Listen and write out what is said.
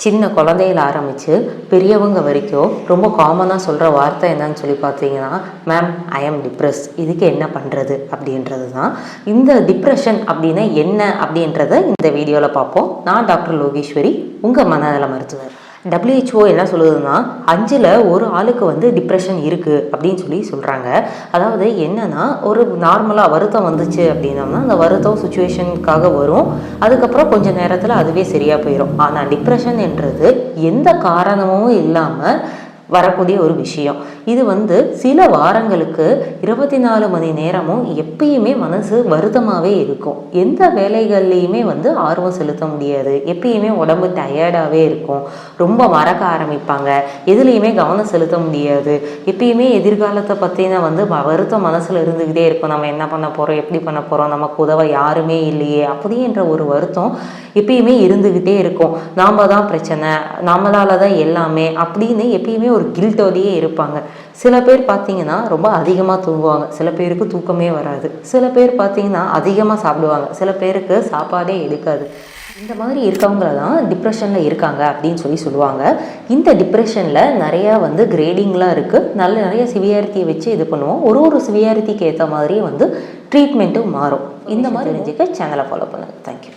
சின்ன குழந்தையில ஆரம்பித்து பெரியவங்க வரைக்கும் ரொம்ப காமனாக சொல்கிற வார்த்தை என்னன்னு சொல்லி பார்த்தீங்கன்னா, மேம் ஐ ஆம் டிப்ரெஸ், இதுக்கு என்ன பண்ணுறது அப்படின்றது தான். இந்த டிப்ரெஷன் அப்படின்னா என்ன அப்படின்றத இந்த வீடியோவில் பார்ப்போம். நான் டாக்டர் லோகேஸ்வரி, உங்கள் மனநல மருத்துவர். WHO என்ன சொல்லுதுன்னா, 5ல் 1 ஆளுக்கு வந்து டிப்ரெஷன் இருக்குது அப்படின்னு சொல்லி சொல்கிறாங்க. அதாவது என்னன்னா, ஒரு நார்மலாக வருத்தம் வந்துச்சு அப்படின்னோம்னா அந்த வருத்தம் சுச்சுவேஷனுக்காக வரும், அதுக்கப்புறம் கொஞ்சம் நேரத்தில் அதுவே சரியாக போயிடும். ஆனால் டிப்ரெஷன் என்றது எந்த காரணமும் இல்லாமல் வரக்கூடிய ஒரு விஷயம். இது வந்து சில வாரங்களுக்கு 24 மணி நேரமும் எப்பயுமே மனசு வருத்தமாகவே இருக்கும். எந்த வேலைகள்லையுமே வந்து ஆர்வம் செலுத்த முடியாது, எப்பயுமே உடம்பு டயர்டாகவே இருக்கும், ரொம்ப மறக்க ஆரம்பிப்பாங்க, எதுலேயுமே கவனம் செலுத்த முடியாது, எப்பயுமே எதிர்காலத்தை பற்றின வந்து வருத்தம் மனசில் இருந்துக்கிட்டே இருக்கும். நம்ம என்ன பண்ண போகிறோம், எப்படி பண்ண போகிறோம், நமக்கு உதவ யாருமே இல்லையே அப்படின்ற ஒரு வருத்தம் எப்பயுமே இருந்துக்கிட்டே இருக்கும். நாம் தான் பிரச்சனை, நம்மளால தான் எல்லாமே அப்படின்னு எப்பயுமே ஒரு கில்ட்டோடையே இருப்பாங்க. சில பேர் பார்த்தீங்கன்னா ரொம்ப அதிகமாக தூங்குவாங்க, சில பேருக்கு தூக்கமே வராது, சில பேர் பார்த்தீங்கன்னா அதிகமாக சாப்பிடுவாங்க, சில பேருக்கு சாப்பாடே எடுக்காது. இந்த மாதிரி இருக்கவங்கள தான் டிப்ரெஷனில் இருக்காங்க அப்படின்னு சொல்லி சொல்லுவாங்க. இந்த டிப்ரெஷனில் நிறையா வந்து கிரேடிங்லாம் இருக்குது. நிறைய சிவியாரிட்டியை வச்சு இது பண்ணுவோம். ஒரு சிவியாரிட்டிக்கு ஏற்ற மாதிரி வந்து ட்ரீட்மெண்ட்டும் மாறும். இந்த மாதிரி தெரிஞ்சுக்க சேனலை ஃபாலோ பண்ணுங்கள். தேங்க்யூ.